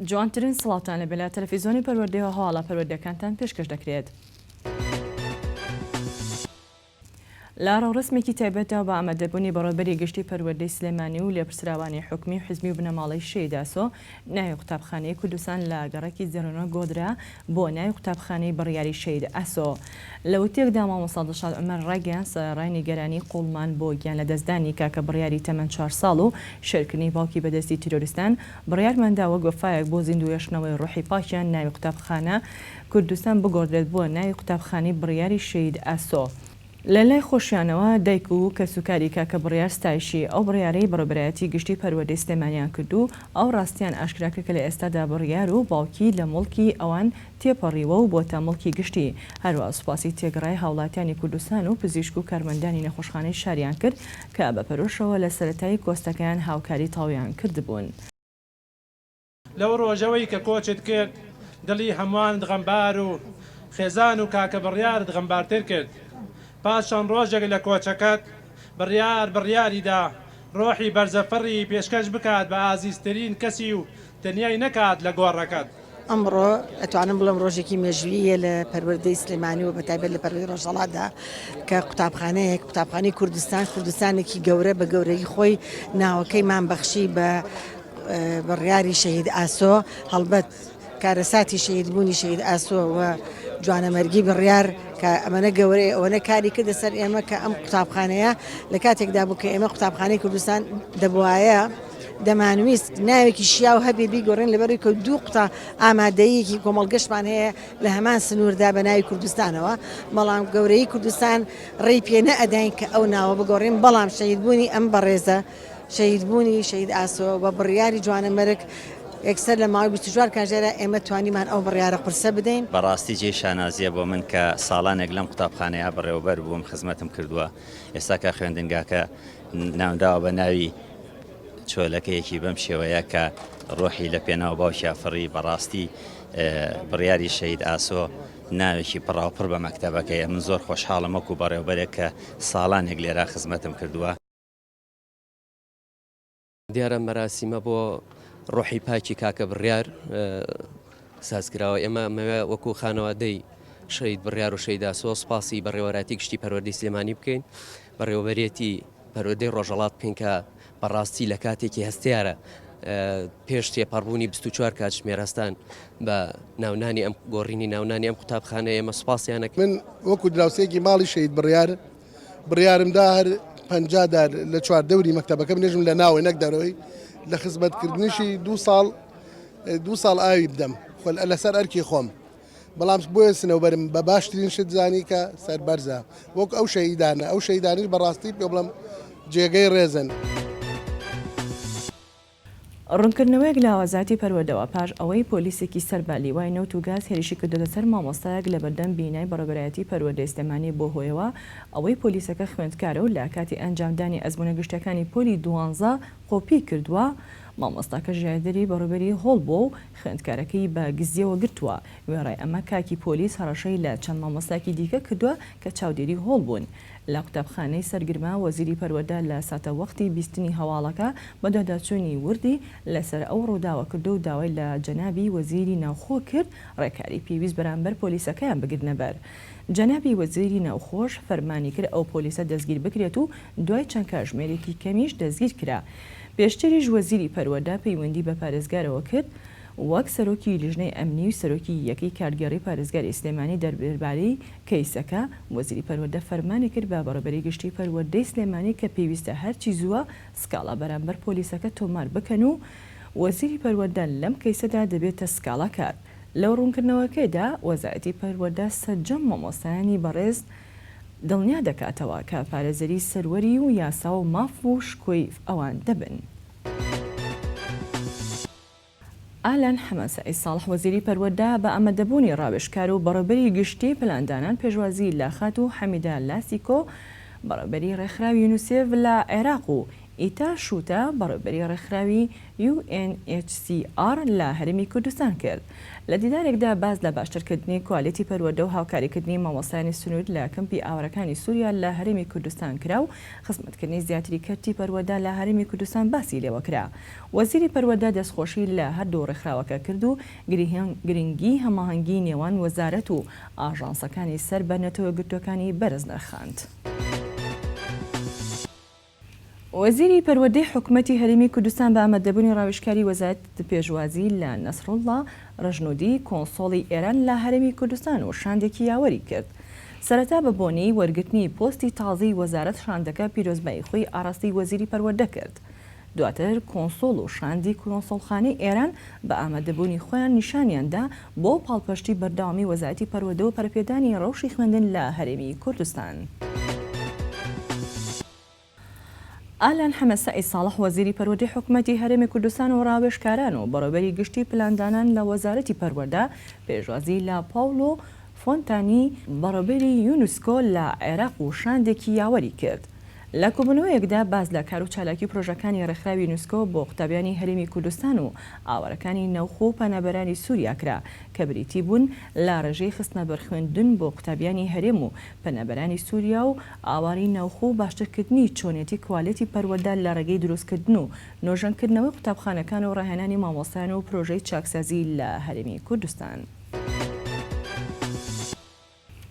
جوانترین سڵاتان لەبێ تەلەڤیزیۆنی پەروەردەیەوە هەواڵە پەروەردەکانتان پێشکەش دەکرێت. لە ڕەوڕسمێکی تایبەتە بە ئامادەبوونی بەڕێوەبەری گشتی پەروەردەی سلێمانی و لێپرسراوانی حکومی و حزبی و بنەماڵەی شەیداسۆ ناوی قوتابخانەی کوردستان لە گەڕەکی زێڕۆنە گۆدرا بۆ ناوی قوتابخانەی بڕیاری شەید ئاسۆ. لە وتێکدا مامۆستا دڵشاد عومەر ڕاگەیان سەرڕای نیگەرانی قوڵمان بۆ گیان لە دەستدانی کاکە بڕیاری تەمەن 4 ساڵ و شێرکردنی باوکی بەدەستی تیرۆریستان بڕیارمانداوە گۆفایەک بۆ زیندوویەشتنەوەی ڕوحی پاکیان ناوی قوتابخانە کوردستان بگۆڕدرێت بۆ ناوی قوتابخانەی بڕیاری شەید ئاسۆ. لە لای خۆشیانەوە دایک و کەسوکاری کاکە بڕیار ستایشی ئەو بڕیارەی بەڕێوەبەرایەتی گشتی پەروەردەی سلێمانیان کردو ئەو ڕاستیان ئاشکراکرد کە لە ئێستادا بڕیار و باوکی لە مڵکی ئەوان تێپەڕیوە و بۆتە مڵکی گشتی. هەروە سوپاسی تێگەڕای هاوڵاتیانی کوردستان و پزیشک و کارمەندانی نەخۆشخانەی شاریان کرد کە بەپەرۆشەوە لە سەرەتایی کۆستەکەیان هاوکاری تاویان کردبوون. لەو ڕۆژەوەی کە کۆچت کرد دڵی هەمووان دغەمبار و خێزان و کاکە بڕیار دغەمبارتر کرد. پاشان ڕۆژێک لە کۆچەکەت بڕیاریدا ڕۆحی بەرزەفڕی پێشکەش بکات بە ئازیزترین کەسی و تەنیای نەکات لە گۆڕەکەت. ئەمڕۆ ئەتوانم بڵم ڕۆژێکی مێژوویە لە پەروەردەی سلێمانی و بەتایبەت لە پەروەردەی ڕۆژهەڵاتدا کە قوتابخانەی کوردستانێکی گەورە بە گەورەی خۆی ناوەکەی مامبەخشی بە بڕیاری شەید ئاسۆ هەڵبەت کارەساتی شەیدبوونی شەید ئاسۆ و جوانەمەرگی بڕیار کە ئەمەنە گەورەی ئەوەنە کاری کردە سەر ئێمە کە ئەم قوتابخانەیە لە کاتێکدا بوو کە ئێمە قوتابخانەی کوردستان دەبوایە دەمانویست ناوێکی شیا و هەبێ بیگۆڕێن لەبەری کە دوو قوتا ئامادەیەکی کۆمەڵگەشتمان هەیە لە هەمان سنووردا بە ناوی کوردستانەوە. بەڵام گەورەی کوردستان ڕێی پێ نەئەداین کە ئەو ناوە بگۆڕین. بەڵام شەیدبوونی ئەم بەڕێزە شەیدبوونی شەید ئاسۆ بە بڕیاری جوانەمەرگ یەکسەر لە ماوەی 24 کاتژمێرە ئێمە توانیمان ئەو بڕیارە قورسە بدەین. بەڕاستی جێی شانازیە بۆ من کە ساڵانێک لەم قوتابخانەیە بەڕێوەبەر بووم خزمەتم کردووە. ئێستا کە خوێندنگاکە نامداوە بە ناوی چۆلەکەیەکی بەم شێوەیە کە ڕۆحی لە پێناو باوکی ئافڕی. بەڕاستی بڕیاری شەید ئاسۆ ناوێکی پڕاوپڕ بە مەکتەبەکەیە. من زۆر خۆشحاڵم وەکو بەڕێوەبەرێک کە ساڵانێک لێرە خزمەتم کردووە. دیارە مەراسیمە بۆ ڕۆحی پاکی کاکە بڕیار سازکراوە. ئێمە وەکو خانەوادەی شەید بڕیار و شەید ئاسۆ سپاسی بەڕێوەبەراتی گشتی پەروەردەی سلێمانی بکەین، بەڕێوەبەرێتی پەروەردەی ڕۆژهەڵات بکەین کە بەڕاستی لە کاتێکی هەستیارە پێش تێپەڕبوونی 24 کاتژمێرەستان بە ناونانی ئەم گۆڕینی ناونانی ئەم قوتابخانەیە ئێمە سپاسیانەکەین. من وەکو دراوسێکی ماڵی شەید بڕیارمدا هەر 50 دار لە چواردەوری مەکتەبەکە بنێژم لە ناوی نەک دەرەوەی لە خزمەتکردنیشی دو ساڵ ئاوی بدەم لەسەر ئەرکی خۆم. بەڵام بۆیە سنەوبەرم بە باشترین شت زانی کە سەربەرزە وەک ئەو شەیدانە. ئەو شەیدانیش بەڕاستی پێ بڵم جێگەی ڕێزن. ڕوونکردنەوەیەک لە ئاوازاتی پەروەردەوە پاش ئەوەی پۆلیسێکی سەربالی وای نەوت و گاز هێرشی کردوتە سەر مامۆستایەک لە بەردەم بینای بەڕێوەبەرایەتی پەروەردەی سلێمانی بۆ هۆیەوە ئەوەی پۆلیسەکە خوێندکارە و لە کاتی ئەنجامدانی ئەزمونە گشتەکانی پۆلی 12 قۆپی کردووە. مامۆستاکە ژایدەری بەڕێوەبەری هۆڵ بۆ و خوێندکارەکەی بە گزیەوە گرتووە. وێڕای ئەمە کاکی پۆلیس هەڕەشەی لە چەند مامۆستاکی دیکە کردووە کە چاودێری هۆڵ بوون. لە قوتابخانەی سەرگرما وەزیری پەروەردە لە ساتە وەختی بیستنی هەواڵەکە بە داداچوونی وردی لەسەر ئەو ڕووداوە کردو و داوای لە جەنابی وەزیری ناوخۆ کرد ڕێکاری پێویست بەرامبەر پۆلیسەکەیان بگرنەبەر. جەنابی وەزیری ناوخۆش فەرمانی کرد ئەو پۆلیسە دەستگیر بکرێت و دوای چەند کاتژمێرێکی کەمیش دەستگیر کرا. پێشتریش وەزیری پەروەردە پەیوەندی بە پارێزگارەوە کرد وەک سەرۆکی لیژنەی ئەمنی و سەرۆکی یەکەی کارگەڕی پارێزگاری سلێمانی دەربارەی کەیسەکە وەزیری پەروەردە فەرمانی کرد بە بەڕێوەبەری گشتی پەروەردەی سلێمانی کە پێویستە هەرچی زووە سکاڵا بەرامبەر پۆلیسەکە تۆمار بکەن و وەزیری پەروەردە لەم کەیسەدا دەبێتە سکاڵا کار. لەو ڕوونکردنەوەکەیدا وەزارەتی پەروەردە سەرجەم مامۆستایانی بەڕێز دڵنیا دەکاتەوە کە پارێزەری سەروەری و یاسا و ماف و شکۆی ئەوان دەبن. ئالان حەمەسەعی ساڵح وەزیری پەروەردە بە ئامادەبوونی ڕاوێژکار و بەڕێوەبەری گشتی پلاندانان پێشوازی لاخات و حەمیدە لاسیکۆ بەڕێوەبەری ڕێکخراوی یونیسێف لە عێراق و ئیتا شوتە بەڕێوەبەری ڕێکخراوی UNHCR لە هەرێمی کوردستان کرد. لە دیدارێکدا باز لە باشترکردنی کوالیتی پەروەردە و هاوکاریکردنی مامۆستایانی سنوور لە کەمپی ئاوارەکانی سووریا لە هەرێمی کوردستان کرا و خزمەتکردنی زیاتری کەرتی پەروەردە لە هەرێمی کوردستان باسی لێوە کرا. وەزیری پەروەردە دەستخۆشی لە هەردوو ڕێکخراوەکە کرد و گرنگی هەماهەنگی نێوان وەزارەت و ئاژانسەکانی سەر بە نەتەوە گرتوەکانی بەرز نرخاند. وەزیری پەروەردەی حکوومەتی هەرێمی کوردستان بە ئامادەبوونی ڕاوێژکاری وەزارەت پێشوازی لە نەسڕڵڵا ڕەژنودی کۆنسۆڵی ئێران لە هەرێمی کوردستان و شاندێکی یاوەری کرد. سەرەتا بە بۆنەی وەرگرتنی پۆستی تازەی وەزارەت شاندەکە پیرۆزبایی خۆی ئاڕاستی وەزیری پەروەردە کرد. دواتر کۆنسۆڵ و شاندی کۆنسۆڵخانەی ئێران بە ئامادەبوونی خۆیان نیشانیاندا بۆ پاڵپەشتی بەردەوامی وەزارەتی پەروەردە و پەرپێدانی ڕەوشی خوێندن لە هەرێمی کوردستان. ئالان حەمەسەعی ساڵح وەزیری پەروەردەی حکوومەتی هەرێمی کوردستان و ڕاوێژکاران و بەڕێوەبەری گشتی پلاندانان لە وەزارەتی پەروەردە پێشوازی لا پاولۆ فۆنتانی بەڕێوەبەری یونسکۆ لە عێراق و شاندێکی یاوەری کرد. لە کۆبوونەوەیەکدا باز لە کار و چالاکی پرۆژەکانی ڕێکخراوی یونسکۆ بۆ قوتابیانی هەرێمی کوردستان و ئاوارەکانی نەوخۆ و پەنابەرانی سووریا کرا کە بریتی بوون لە ڕێژەی خستنە بەرخوێندن بۆ قوتابیانی هەرێم و پەنابەرانی سووریا و ئاواری نەوخۆ و باشترکردنی چۆنیەتی کوالیتی پەروەردە لە ڕێگەی دروستکردن و نۆژەنکردنەوەی قوتابخانەکان و ڕاهێنانی مامۆستایان و پرۆژەی چاکسازی لە هەرێمی کوردستان.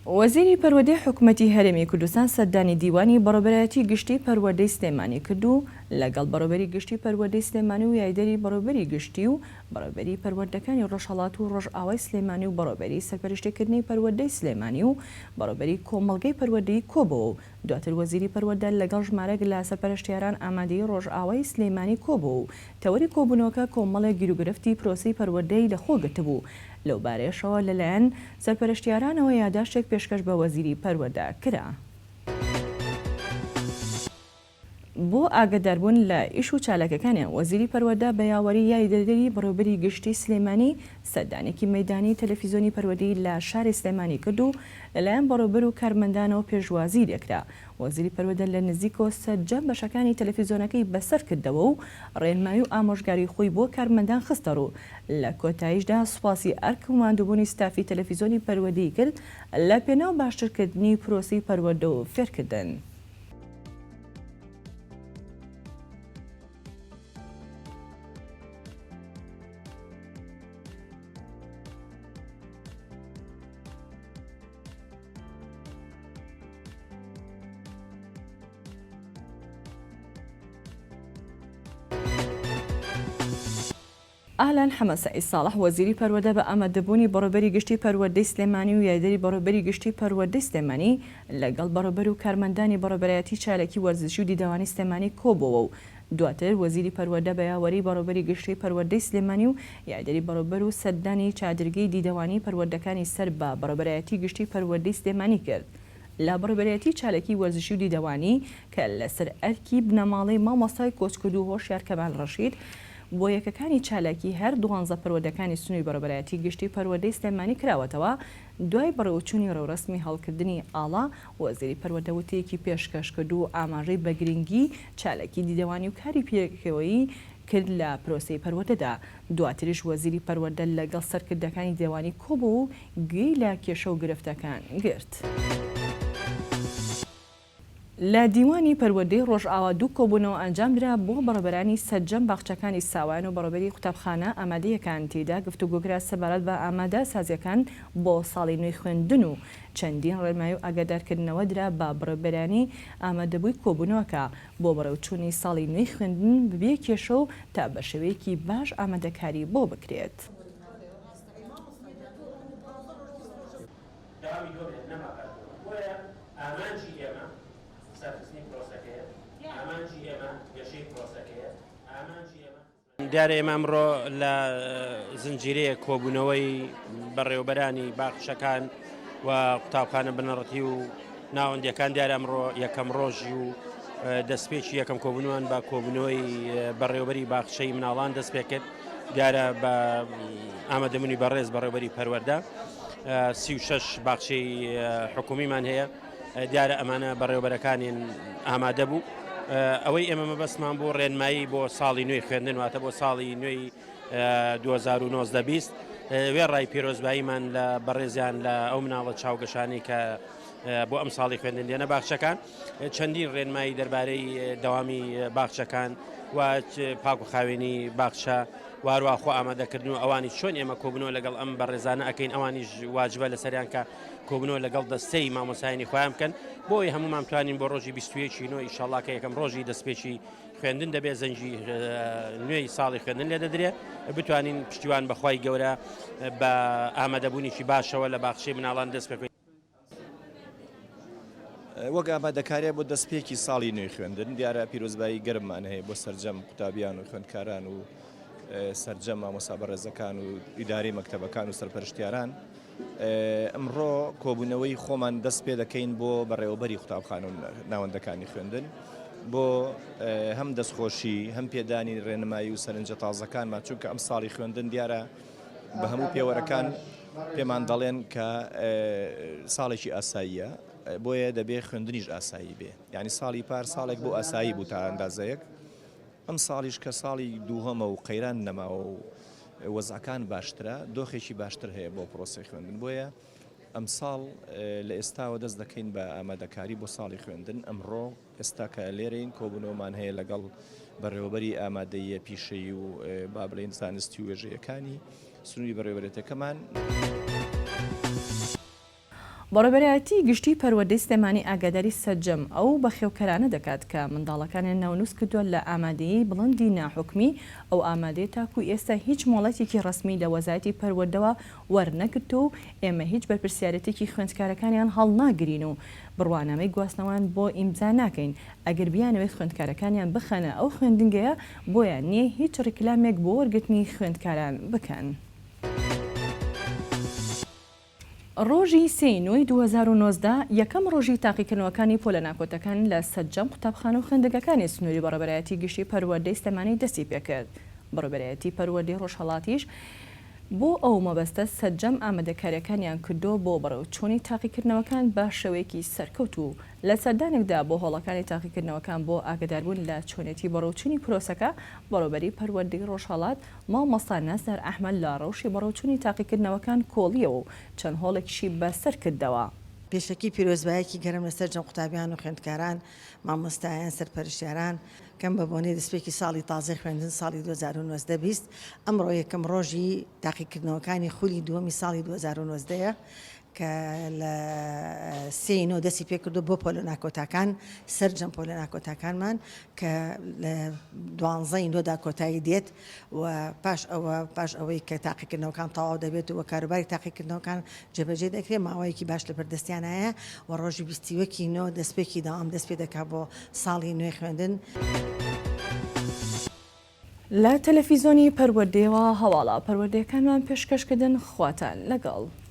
وەزیری پەروەردەی حکوومەتی هەرێمی کوردستان سەردانی دیوانی بەڕێوەبەرایەتی گشتی پەروەردەی سلێمانی کرد و لەگەڵ بەڕێوەبەری گشتی پەروەردەی سلێمانی و یاریدەری بەڕێوەبەری گشتی و بەڕێوەبەری پەروەردەکانی ڕۆژهەڵات و ڕۆژئاوای سلێمانی و بەڕێوەبەری سەرپەرشتیکردنی پەروەردەی سلێمانی و بەڕێوەبەری کۆمەڵگەی پەروەردەی کۆبووە و دواتر وەزیری پەروەردە لەگەڵ ژمارەیەک لە سەرپەرشتیاران ئامادەیی ڕۆژئاوای سلێمانی کۆبووە و تەوەری کۆبوونەوەکە کۆمەڵێک گیرروگرفتی پرۆسەی پەروەردەی لەخۆ گرتبوو. لەو بارەیەشەوە لەلایەن سەرپەرشتیارانەوە یاداشتێک پێشکەش بە وەزیری پەروەردە کرا. بۆ ئاگاداربوون لە ئیش و چالاکەکانیان وەزیری پەروەردە بە یاوەری یاریدەری بەڕێوەبەری گشتی سلێمانی سەردانێکی مەیدانی تەلەڤیزۆنی پەروەردەی لە شاری سلێمانی کرد و لەلایەن بەڕێوەبەر و کارمەندانەوە پێشوازی لێکرا. وەزیری پەروەردە لە نزیکەوە سەرجەم بەشەکانی تەلەڤیزۆنەکەی بەسەر کردەوە و ڕێنمایی و ئامۆژگاری خۆی بۆ کارمەندان خستە ڕوو. لە کۆتاییشدا سوپاسی ئەرک و ماندووبوونی ستافی تەلەڤیزۆنی پەروەردەی کرد لە پێناو باشترکردنی پرۆسی پەروەردە و فێرکردن. ئالان حەمەسەعی ساڵح وەزیری پەروەردە بە ئامادەبوونی بەڕێوەبەری گشتی پەروەردەی سلێمانی و یاریدەری بەڕێوەبەری گشتی پەروەردەی سلێمانی لەگەڵ بەڕێوەبەر و کارمەندانی بەڕێوەبەرایەتی چالێکی وەرزشی و دیدەوانی سلێمانی کۆبووە و دواتر وەزیری پەروەردە بە یاوەری بەڕێوەبەری گشتی پەروەردەی سلێمانی و یاریدەری بەڕێوەبەر و سەردانی چادرگەی دیدەوانی پەروەردەکانی سەر بە بەڕێوەبەرایەتی گشتی پەروەردەی سلێمانی کرد. لە بەڕێوەبەرایەتی چالێکی وەرزشی و دیدەوانی کە لەسەر ئەرکی بنەماڵەی مامۆستای کۆچکرد و هۆشیار کەمال ڕەشید بۆ یەکەکانی چالاکی هەر 12 پەروەردەکانی سنووری بەڕێوەبەرایەتی گشتی پەروەردەی سلێمانی کراوەتەوە. دوای بەڕێوەچوونی ڕێوڕەسمی هەڵکردنی ئاڵا وەزیری پەروەردە وتەیەکی پێشکەش کرد و ئاماژەی بە گرنگی چالاکی دیدەوانی و کاری پێکەوەی کرد لە پرۆسەی پەروەردەدا. دواتریش وەزیری پەروەردە لەگەڵ سەرکردەکانی دیدەوانی کۆبوو و گوێی لە کێشە و گرفتەکان گرت. لە دیوانی پەروەردەی ڕۆژئاوا دوو کۆبوونەوە ئەنجامدرا بۆ بەڕێوەبەرانی سەرجەم باخچەکانی ساوایان و بەڕێوەبەری قوتابخانە ئامادەیەکان تێدا گفتوگۆکرا سەبارەت بە ئامادە سازیەکان بۆ ساڵی نوێی خوێندن و چەندین ڕێنمایی و ئاگادارکردنەوە درا بە بەڕێوەبەرانی ئامادەبووی کۆبوونەوەکە بۆ بەڕێوەچوونی ساڵی نوێی خوێندن ببێ کێشە و تا بە شێوەیەکی باش ئامادەکاری بۆ بکرێت. دیارە ئێمە ئەمڕۆ لە زنجیرەیە کۆبوونەوەی بەڕێوەبەرانی باخچەکان و قوتابخانە بنەڕەتی و ناوەندیەکان دیارە ئەمڕۆ یەکەم ڕۆژی و دەستپێکی یەکەم کۆبوونەوەن بە کۆبوونەوەی بەڕێوەبەری باخچەی مناڵان دەست پێ کرد. دیارە بە ئامادەبوونی بەڕێز بەڕێوەبەری پەروەردە 36 باخچەی حکومیمان هەیە. دیارە ئەمانە بەڕێوەبەرەکانیان ئامادە بوو ئەوەی ئێمە مەبەستمان بۆ ڕێنمایی بۆ ساڵی نوێی خوێندن واتە بۆ ساڵی نوێی 2019 وێڕای پیرۆزباییمان لە بەڕێزیان لە ئەو مناڵە چاوگەشانی کە بۆ ئەم ساڵی خوێندن دێنە باخچەکان چەندین ڕێنمایی دەربارەی دەوامی باخچەکان و پاک و خاوێنی باخچە وارووا خۆ ئامادەکردن و ئەوانی چۆن ئێمە کۆبنەوە لەگەڵ ئەم بەڕێزانە ئەەکەین ئەوانیش واجبە لە سەریان کە کۆبنەوە لەگەڵ دەستەی مامۆسایانی خۆیان بکەن بۆی هەمومان توانین بۆ ڕۆژی 21 ئیشەڵڵا کە یەکەم ڕۆژی دەستپێکی خوێندن دەبێت زەنجی نوێی ساڵی خوێندن لێ دەدرێت بتوانین پشتیوان بەخوای گەورە بە ئامادەبوونیی باشەوە لە باخچەی مناڵان دەست پێ وەک ئامادەکاریە بۆ دەستپێکی ساڵی نوێی خوێندن دیارە پیرۆزبایی گەرممان هەیە بۆ سەرجەم قوتابیان و خوێندکاران و سەرجەم مامۆستا بەڕێزەکان و ئیدارەی مەکتەبەکان و سەرپەرشتیاران ئەمڕۆ کۆبوونەوەی خۆمان دەست پێ دەکەین بۆ بەڕێوەبەری قوتابخانە و ناوەندەکانی خوێندن بۆ هەم دەستخۆشی هەم پێدانی ڕێنمایی و سەرنجە تازەکانمان چونکە ئەم ساڵی خوێندن دیارە بە هەموو پێوەرەکان پێمان دەڵێن کە ساڵێکی ئاساییە بۆیە دەبێ خوێندنیش ئاسایی بێ یعنی ساڵی پار ساڵێک بۆ ئاسایی بوو تا ئەندازەیەک ئەم ساڵیش کە ساڵی دووهەمە و قەیران نەماوە و وەزعەکان باشترە دۆخێکی باشتر هەیە بۆ پرۆسی خوێندن بۆیە ئەم ساڵ لە ئێستاوە دەست دەکەین بە ئامادەکاری بۆ ساڵی خوێندن ئەمڕۆ ئێستا کە لێرەین کۆبوونەوەمان هەیە لەگەڵ بەڕێوەبەری ئامادەیە پیشەیی و با بڵێن زانستی و وێژەیەکانی سنووری بەڕێوەبەرێتەکەمان. بەڕێوەبەرایەتی گشتی پەروەردەی سلێمانی ئاگاداری سەرجەم ئەو بەخێوکەرانە دەکات کە منداڵەکانیان ناونووس کردووە لە ئامادەیی بڵندی ناحوکمی ئەو ئامادەی تاکو ئێستا هیچ مۆڵەتێکی ڕسمی لە وەزارەتی پەروەردەوە وەرنەگرتو و ئێمە هیچ بەرپرسیارەتێکی خوێندکارەکانیان هەڵناگرین و بڕوانامەی گواستنەوەیان بۆ ئیمزا ناکەین ئەگەر بیانەوێت خوێندکارەکانیان بخەنە ئەو خوێندنگەیە بۆیان نییە هیچ ڕیکلامێک بۆ وەرگرتنی خوێندکاران بکەن. ڕۆژی 3 2019 یەکەم ڕۆژی تاقیکردنەوەکانی پۆلە ناکۆتەکان لە سەرجەم قوتابخانە و خوێندنگەکانی سنووری بەڕێوەبەرایەتی گشتی پەروەردەی سلێمانی دەستی پێکرد. بەڕێوەبەرایەتی پەروەردەی ڕۆژهەڵاتیش بۆ ئەو مەبەستە سەرجەم ئامادەکاریەکانیان کردو بۆ بەڕێوەچوونی تاقیکردنەوەکان بە شێوەیەکی سەرکەوت و لە سەردانێکدا بۆ هۆڵەکانی تاقیکردنەوەکان بۆ ئاگاداربوون لە چۆنێتی بەڕێوەچوونی پرۆسەکە بەڕێوەبەری پەروەردەی ڕۆژهەڵات مامۆستا نەزار ئەحمەد لە ڕەوشی بەڕێوەچوونی تاقیکردنەوەکان کۆڵیەوە و چەند هۆڵێکیشی بەسەر کردەوە. پێشەکی پیرۆزبایەکی گەرم لەسەر جەم قوتابیان و خوێندکاران مامۆستایان سەرپەرشتیاران کەم بە بۆنەی دەستپێکی ساڵی تازەی خوێندن ساڵی 2019 ئەمڕۆ یەکەم ڕۆژی تاقیکردنەوەکانی خولی دووەمی ساڵی 2019 کە لە 3 دەستی پێکردو بۆ پۆلە ناکۆتاکان سەرجەم پۆلە ناکۆتاکانمان کە لە 12 کۆتایی دێت و پاش ئەوەی کە تاقیکردنەوەکان تەواو دەبێت و کاروباری تاقیکردنەوەکان جێبەجێ دەکرێت ماوەیەکی باش لە بەردەستیانایە و ڕۆژی 21 دەستپێکی داوام دەست پێ دەکات بۆ ساڵی نوێ خوێندن. لە تەلەڤیزۆنی پەروەردەیەوە هەواڵە پەروەردەیەکانمان پێشکەشکردن خواتان لەگەڵ.